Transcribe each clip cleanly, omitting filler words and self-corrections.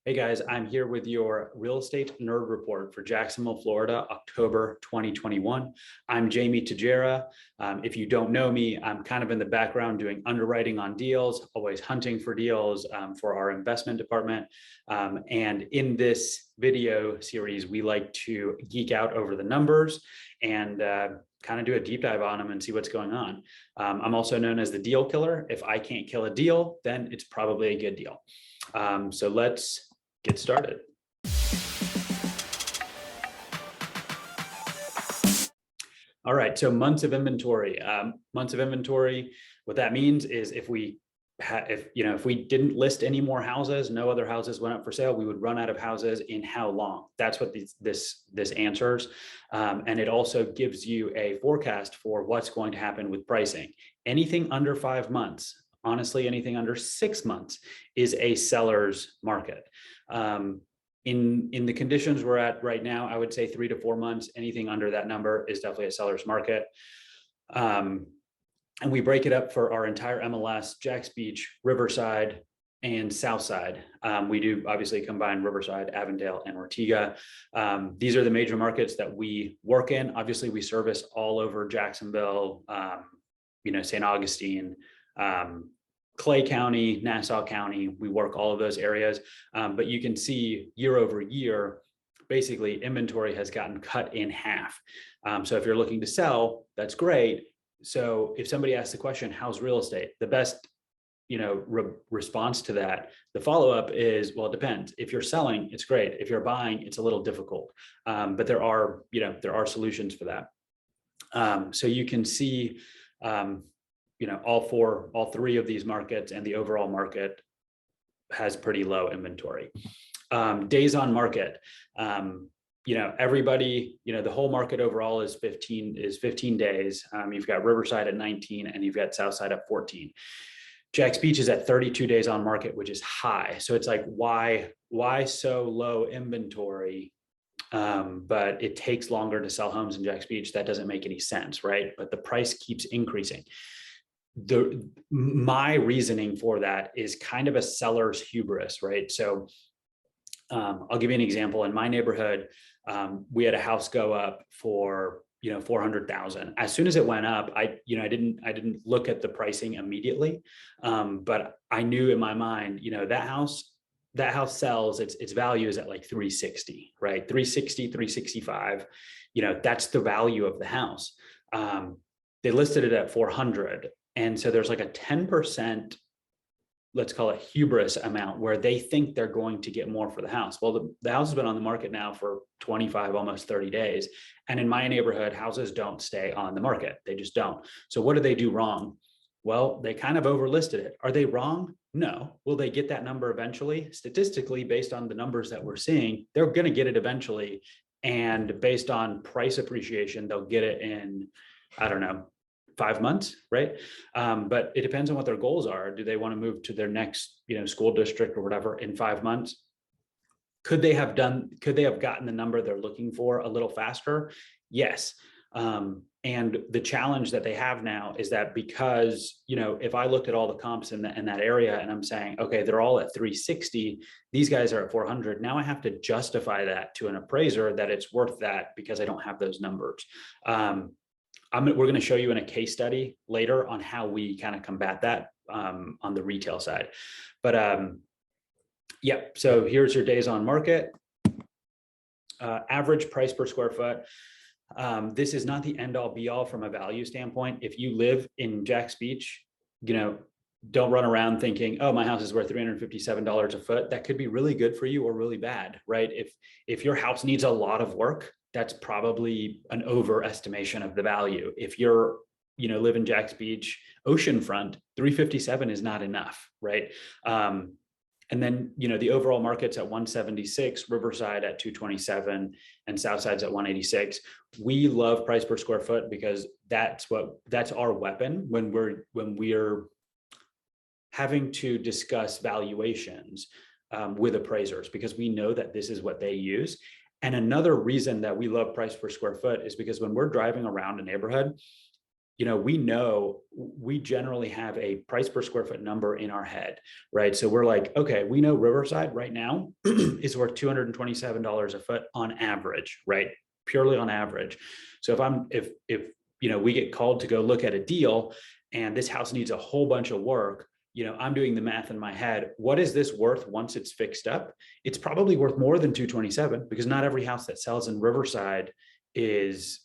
Hey guys, I'm here with your real estate nerd report for Jacksonville, Florida, October 2021. I'm Jamie Tajera. If you don't know me, I'm kind of in the background doing underwriting on deals, always hunting for deals for our investment department. And in this video series, we like to geek out over the numbers and kind of do a deep dive on them and see what's going on. I'm also known as the deal killer. If I can't kill a deal, then it's probably a good deal. So let's get started. All right, so months of inventory. What that means is if we didn't list any more houses, no other houses went up for sale, we would run out of houses in how long? That's what this answers. And it also gives you a forecast for what's going to happen with pricing. Anything under 5 months, honestly, anything under 6 months is a seller's market. In the conditions we're at right now, I would say 3 to 4 months, anything under that number is definitely a seller's market. And we break it up for our entire MLS, Jacks Beach, Riverside, and Southside. We do obviously combine Riverside, Avondale, and Ortega. These are the major markets that we work in. Obviously, we service all over Jacksonville, St. Augustine, Clay County, Nassau County, we work all of those areas. But you can see year over year, basically inventory has gotten cut in half. So if you're looking to sell, that's great. So if somebody asks the question, how's real estate? The best response to that, the follow-up is, well, it depends. If you're selling, it's great. If you're buying, it's a little difficult. But there are solutions for that. So you can see all three of these markets, and the overall market has pretty low inventory. Days on market, everybody, the whole market overall is 15 days. You've got Riverside at 19 and you've got Southside at 14. Jacks Beach is at 32 days on market, which is high. So it's like, why so low inventory? But it takes longer to sell homes in Jacks Beach. That doesn't make any sense, right? But the price keeps increasing. My reasoning for that is kind of a seller's hubris, right? So I'll give you an example. In my neighborhood, we had a house go up for $400,000. As soon as it went up, I didn't look at the pricing immediately, but I knew in my mind, that house sells, its value is at like 360, right? 360, 365. That's the value of the house. They listed it at 400. And so there's like a 10%, let's call it hubris amount, where they think they're going to get more for the house. Well, the house has been on the market now for 25, almost 30 days. And in my neighborhood, houses don't stay on the market. They just don't. So what do they do wrong? Well, they kind of overlisted it. Are they wrong? No. Will they get that number eventually? Statistically, based on the numbers that we're seeing, they're going to get it eventually. And based on price appreciation, they'll get it in, 5 months, right? But it depends on what their goals are. Do they want to move to their next, school district or whatever in 5 months? Could they have gotten the number they're looking for a little faster? Yes. And the challenge that they have now is that because, if I looked at all the comps in that area and I'm saying, okay, they're all at 360, these guys are at 400. Now I have to justify that to an appraiser that it's worth that because I don't have those numbers. We're going to show you in a case study later on how we kind of combat that on the retail side. But so here's your days on market. Average price per square foot. This is not the end all be all from a value standpoint. If you live in Jacks Beach, don't run around thinking, oh, my house is worth $357 a foot. That could be really good for you or really bad, right? If your house needs a lot of work, that's probably an overestimation of the value. If you're, live in Jacks Beach, oceanfront, 357 is not enough, right? And then, the overall market's at 176, Riverside at 227, and Southside's at 186. We love price per square foot because that's our weapon when we're having to discuss valuations with appraisers, because we know that this is what they use. And another reason that we love price per square foot is because when we're driving around a neighborhood, we generally have a price per square foot number in our head, right? So we're like, okay, we know Riverside right now is worth $227 a foot on average, right? Purely on average. So if we get called to go look at a deal and this house needs a whole bunch of work, I'm doing the math in my head. What is this worth once it's fixed up? It's probably worth more than 227 because not every house that sells in Riverside is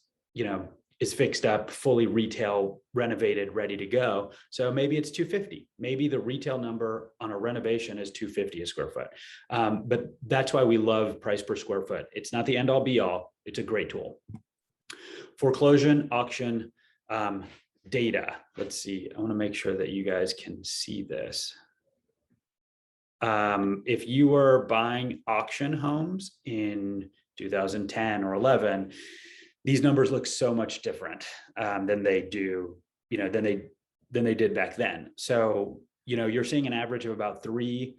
fixed up, fully retail, renovated, ready to go. So maybe it's 250. Maybe the retail number on a renovation is 250 a square foot. But that's why we love price per square foot. It's not the end all be all. It's a great tool. Foreclosure, auction, data. Let's see. I want to make sure that you guys can see this. If you were buying auction homes in 2010 or 11, these numbers look so much different than they do, than they did back then. So, you're seeing an average of about three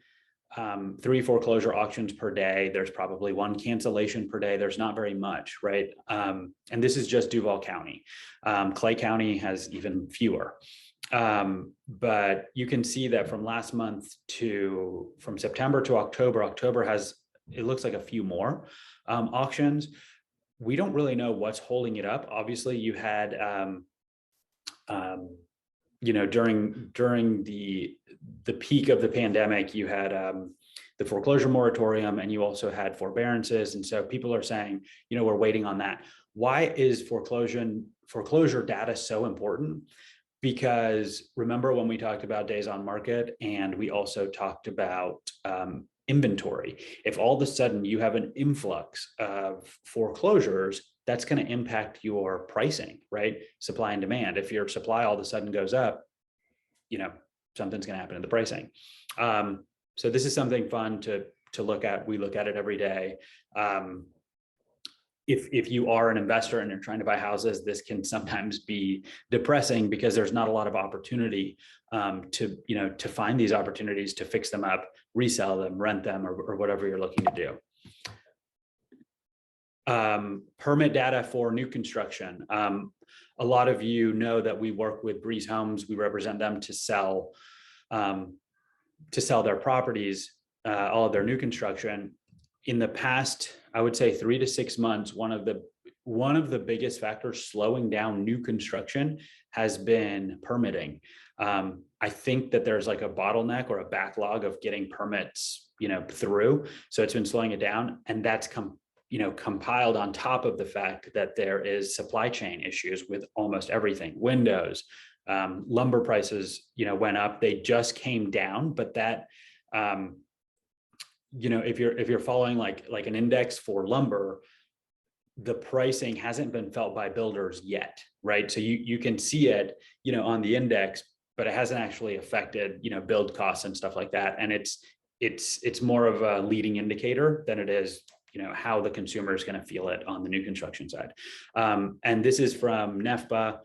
foreclosure auctions per day. There's probably one cancellation per day. There's not very much, right? And this is just Duval County. Clay County has even fewer. But you can see that from last month from September to October has, it looks like a few more auctions. We don't really know what's holding it up. Obviously, you had, during the peak of the pandemic, you had the foreclosure moratorium, and you also had forbearances. And so people are saying, we're waiting on that. Why is foreclosure data so important? Because remember when we talked about days on market, and we also talked about inventory. If all of a sudden you have an influx of foreclosures, that's going to impact your pricing, right? Supply and demand. If your supply all of a sudden goes up, something's going to happen in the pricing. So this is something fun to look at. We look at it every day. If you are an investor and you're trying to buy houses, this can sometimes be depressing because there's not a lot of opportunity to find these opportunities to fix them up, resell them, rent them, or whatever you're looking to do. Permit data for new construction. A lot of you know that we work with Breeze Homes. We represent them to sell their properties, all of their new construction. In the past, I would say 3 to 6 months, one of the biggest factors slowing down new construction has been permitting. I think that there's like a bottleneck or a backlog of getting permits, through. So it's been slowing it down, and that's compiled on top of the fact that there is supply chain issues with almost everything. Windows, lumber prices, went up. They just came down, but that. If you're following like an index for lumber, the pricing hasn't been felt by builders yet, right? So you can see it, on the index, but it hasn't actually affected, build costs and stuff like that. And it's more of a leading indicator than it is, how the consumer is going to feel it on the new construction side. And this is from NEFBA.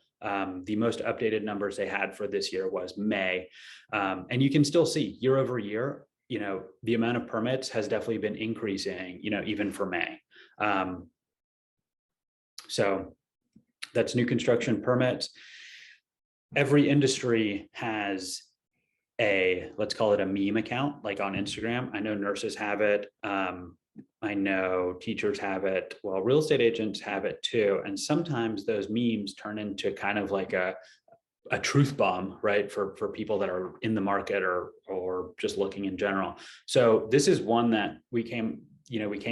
The most updated numbers they had for this year was May. And you can still see year over year, the amount of permits has definitely been increasing, even for May. So that's new construction permits. Every industry has let's call it a meme account, like on Instagram. I know nurses have it. I know teachers have it. Well, real estate agents have it too. And sometimes those memes turn into kind of like a truth bomb, right? For people that are in the market or just looking in general. So this is one that we came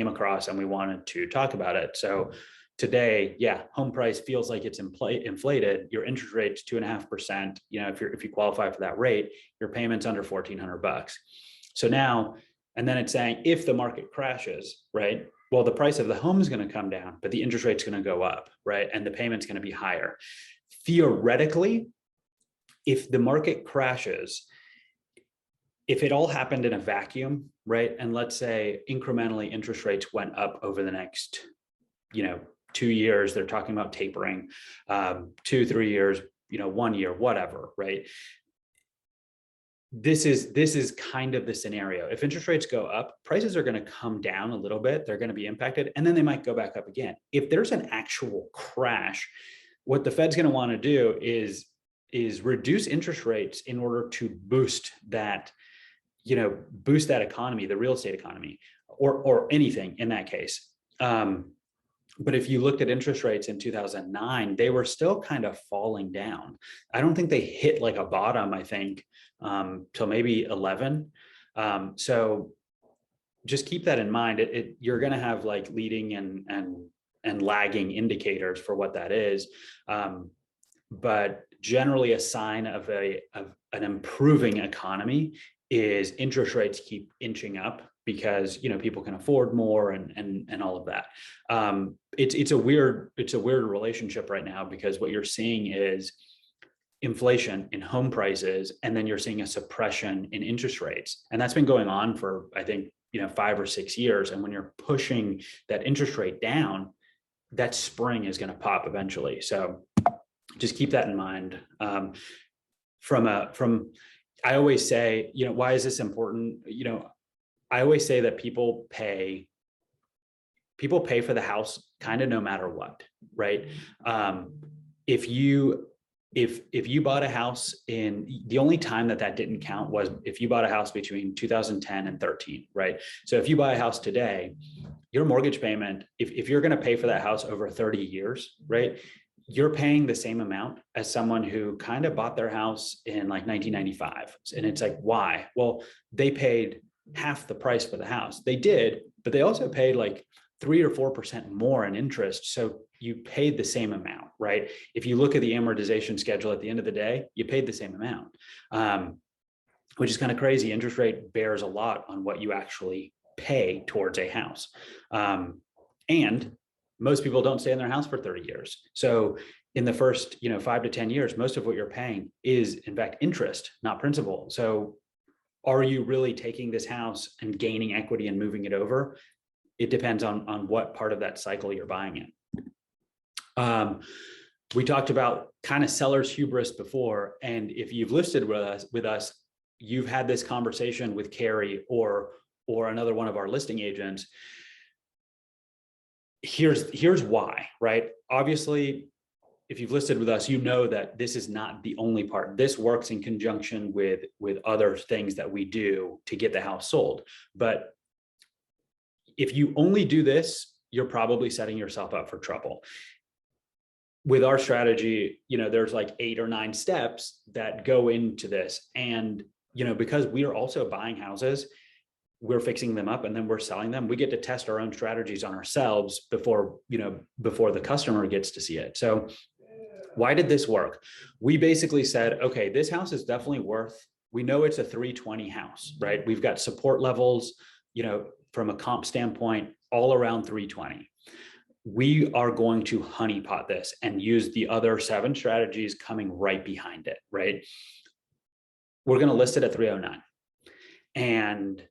across and we wanted to talk about it. So today, home price feels like it's inflated. Your interest rate's 2.5%. If you qualify for that rate, your payment's under $1,400. So now, and then it's saying if the market crashes, right? Well, the price of the home is going to come down, but the interest rate's going to go up, right? And the payment's going to be higher. Theoretically, if the market crashes, if it all happened in a vacuum, right? And let's say incrementally interest rates went up over the next, 2 years, they're talking about tapering, 2, 3 years, 1 year, whatever, right? This is kind of the scenario. If interest rates go up, prices are going to come down a little bit. They're going to be impacted, and then they might go back up again. If there's an actual crash, what the Fed's going to want to do is reduce interest rates in order to boost that, boost that economy, the real estate economy, or anything in that case. But if you looked at interest rates in 2009, they were still kind of falling down. I don't think they hit like a bottom, I think, till maybe 11. So just keep that in mind. You're going to have like leading and lagging indicators for what that is. But generally a sign of an improving economy is interest rates keep inching up, because people can afford more and all of that. It's a weird relationship right now, because what you're seeing is inflation in home prices, and then you're seeing a suppression in interest rates, and that's been going on for, I think, 5 or 6 years. And when you're pushing that interest rate down, that spring is going to pop eventually. So just keep that in mind. I always say, why is this important? I always say that people pay for the house kind of no matter what, right? If you bought a house the only time that didn't count was if you bought a house between 2010 and 13, right? So if you buy a house today, your mortgage payment, if you're going to pay for that house over 30 years, right, you're paying the same amount as someone who kind of bought their house in like 1995. And it's like, why? Well, they paid half the price for the house. They did, but they also paid like 3 or 4% more in interest. So you paid the same amount, right? If you look at the amortization schedule at the end of the day, you paid the same amount, which is kind of crazy. Interest rate bears a lot on what you actually pay towards a house. And most people don't stay in their house for 30 years. So in the first, 5 to 10 years, most of what you're paying is in fact interest, not principal. So are you really taking this house and gaining equity and moving it over? It depends on what part of that cycle you're buying in. We talked about kind of seller's hubris before. And if you've listed with us, you've had this conversation with Carrie or another one of our listing agents. Here's why, right? Obviously, if you've listed with us, that this is not the only part. This works in conjunction with other things that we do to get the house sold. But if you only do this, you're probably setting yourself up for trouble. With our strategy, there's like 8 or 9 steps that go into this. And, because we are also buying houses, we're fixing them up and then we're selling them. We get to test our own strategies on ourselves before the customer gets to see it. So why did this work? We basically said, okay, this house is definitely we know it's a 320 house, right? We've got support levels, from a comp standpoint, all around 320. We are going to honeypot this and use the other 7 strategies coming right behind it, right? We're going to list it at 309. And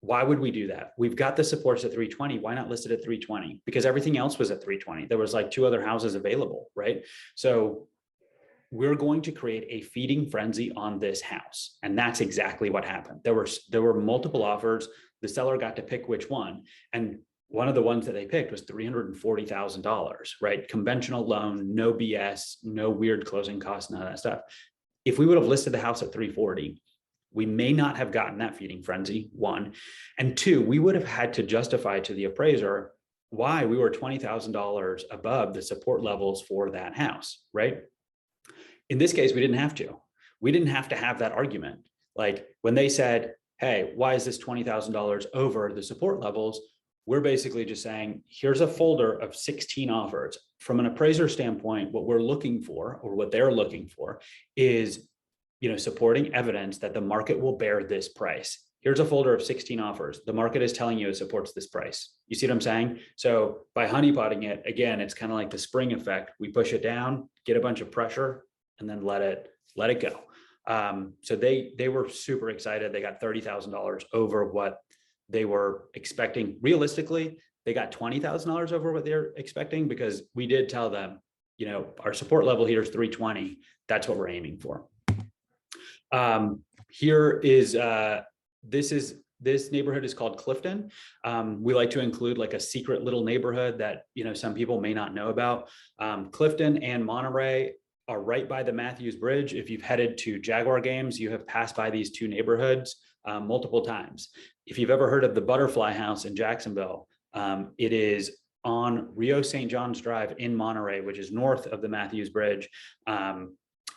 why would we do that? We've got the supports at 320. Why not list it at 320? Because everything else was at 320. There was like 2 other houses available, right? So we're going to create a feeding frenzy on this house. And that's exactly what happened. There were multiple offers. The seller got to pick which one. And one of the ones that they picked was $340,000, right? Conventional loan, no BS, no weird closing costs, none of that stuff. If we would have listed the house at 340, we may not have gotten that feeding frenzy, 1. And 2, we would have had to justify to the appraiser why we were $20,000 above the support levels for that house, right? In this case, we didn't have to. We didn't have to have that argument. Like when they said, hey, why is this $20,000 over the support levels? We're basically just saying, here's a folder of 16 offers. From an appraiser standpoint, what we're looking for, or what they're looking for, is supporting evidence that the market will bear this price. Here's a folder of 16 offers. The market is telling you it supports this price. You see what I'm saying? So by honeypotting it, again, it's kind of like the spring effect. We push it down, get a bunch of pressure, and then let it go. So they were super excited. They got $30,000 over what they were expecting. Realistically, they got $20,000 over what they're expecting, because we did tell them, our support level here is 320. That's what we're aiming for. This is This neighborhood is called Clifton. We like to include like a secret little neighborhood that, you know, some people may not know about. Clifton and Monterey are right by the Matthews Bridge. If you've headed to Jaguar games, you have passed by these two neighborhoods multiple times. If you've ever heard of the Butterfly House in Jacksonville, it is on Rio St. John's Drive in Monterey, which is north of the Matthews Bridge.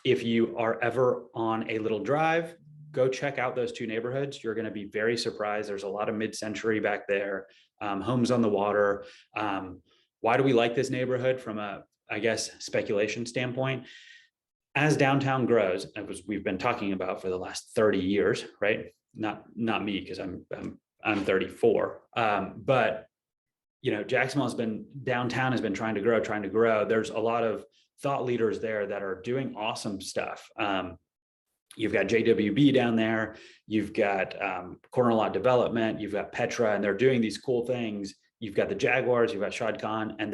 If you are ever on a little drive, go check out those two neighborhoods. You're going to be very surprised. There's a lot of mid-century back there, homes on the water. Why do we like this neighborhood from a, I guess, speculation standpoint? As downtown grows, as we've been talking about for the last 30 years, right? Not me, because I'm 34. But you know, downtown has been trying to grow. There's a lot of thought leaders there that are doing awesome stuff. You've got JWB down there, you've got corner lot development, you've got Petra, and they're doing these cool things. You've got the Jaguars, you've got Shad Khan, and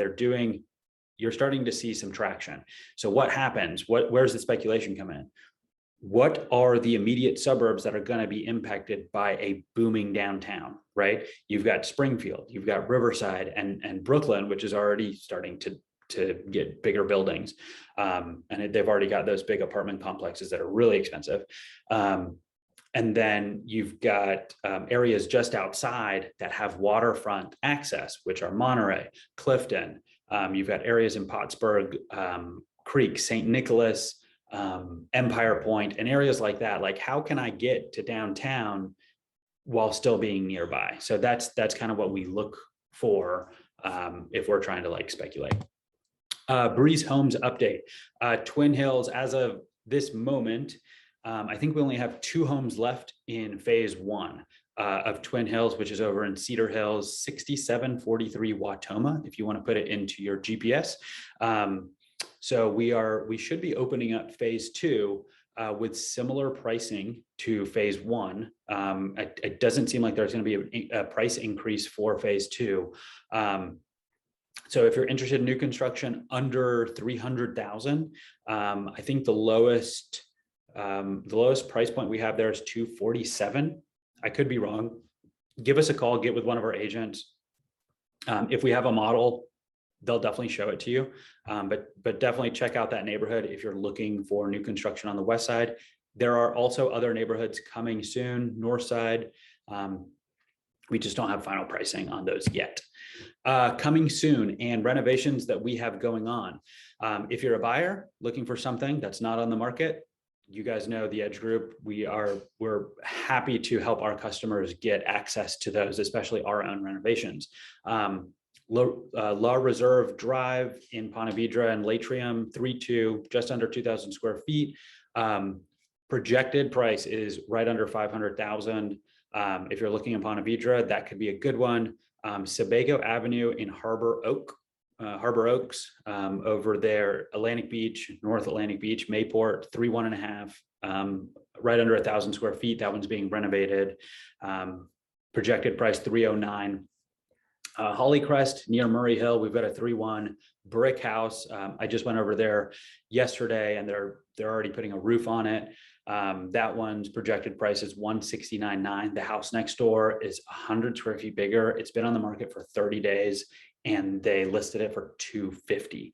you're starting to see some traction. So what happens? Where's the speculation come in? What are the immediate suburbs that are going to be impacted by a booming downtown, right? You've got Springfield, you've got Riverside and Brooklyn, which is already starting to get bigger buildings. And they've already got those big apartment complexes that are really expensive. And then you've got areas just outside that have waterfront access, which are Monterey, Clifton. You've got areas in Pottsburg, Creek, St. Nicholas, Empire Point, and areas like that. Like, how can I get to downtown while still being nearby? So that's kind of what we look for if we're trying to like speculate. Breeze Homes update. Twin Hills, as of this moment, I think we only have 2 homes left in phase 1 of Twin Hills, which is over in Cedar Hills, 6743 Watoma, if you want to put it into your GPS. So we should be opening up phase 2 with similar pricing to phase 1. It doesn't seem like there's going to be a price increase for phase 2. So if you're interested in new construction under 300,000, I think the lowest price point we have there is 247. I could be wrong. Give us a call, get with one of our agents. If we have a model, they'll definitely show it to you. But definitely check out that neighborhood if you're looking for new construction on the west side. There are also other neighborhoods coming soon, north side. We just don't have final pricing on those yet. Coming soon, and renovations that we have going on. If you're a buyer looking for something that's not on the market, you guys know the Edge Group. We're happy to help our customers get access to those, especially our own renovations. La Reserve Drive in Ponte Vedra and Latrium 3.2, just under 2,000 square feet. Projected price is right under 500,000. If you're looking in Ponte Vedra, that could be a good one. Sebago Avenue in Harbor Oaks, over there, Atlantic Beach, North Atlantic Beach, Mayport, 3.1.5, right under 1,000 square feet. That one's being renovated. Projected price 309. Hollycrest near Murray Hill, we've got a 3.1 brick house. I just went over there yesterday, and they're already putting a roof on it. That one's projected price is 169.9. The house next door is 100 square feet bigger. It's been on the market for 30 days. And they listed it for 250.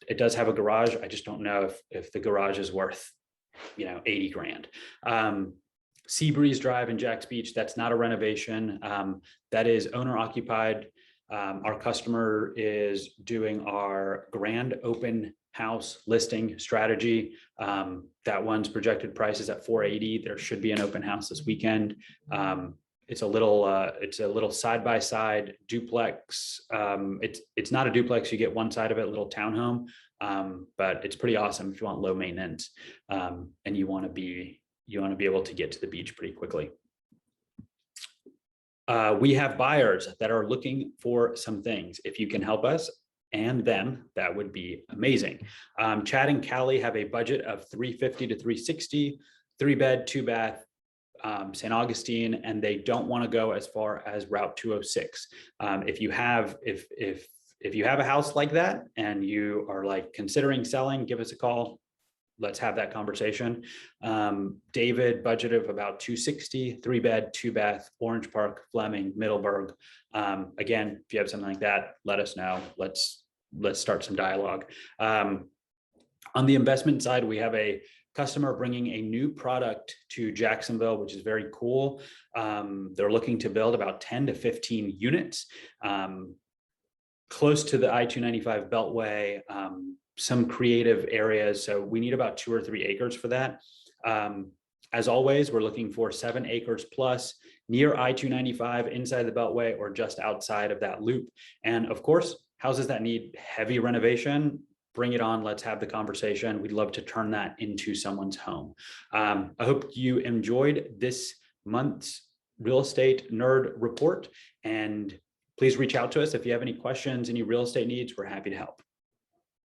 It does have a garage. I just don't know if the garage is worth, 80 grand. Seabreeze Drive in Jacks Beach, that's not a renovation. That is owner occupied. Our customer is doing our grand open house listing strategy. That one's projected price is at 480. There should be an open house this weekend. It's a little side-by-side duplex. It's not a duplex. You get one side of it, a little townhome, but it's pretty awesome if you want low maintenance and you want to be able to get to the beach pretty quickly. We have buyers that are looking for some things. If you can help us and them, that would be amazing. Chad and Callie have a budget of 350 to 360, 3-bed, 2-bath. St. Augustine, and they don't want to go as far as Route 206. If you have a house like that and you are like considering selling, give us a call. let's have that conversation. David, budget of about 260, 3-bed, 2-bath, Orange Park, Fleming, Middleburg. Again, if you have something like that, let us know. Let's start some dialogue. On the investment side, we have a customer bringing a new product to Jacksonville, which is very cool. They're looking to build about 10 to 15 units close to the I-295 Beltway, some creative areas. So we need about 2 or 3 acres for that. As always, we're looking for 7 acres plus near I-295 inside the Beltway or just outside of that loop. And of course, houses that need heavy renovation, bring it on. Let's have the conversation. We'd love to turn that into someone's home. I hope you enjoyed this month's Real Estate Nerd Report, and please reach out to us if you have any questions, any real estate needs. We're happy to help.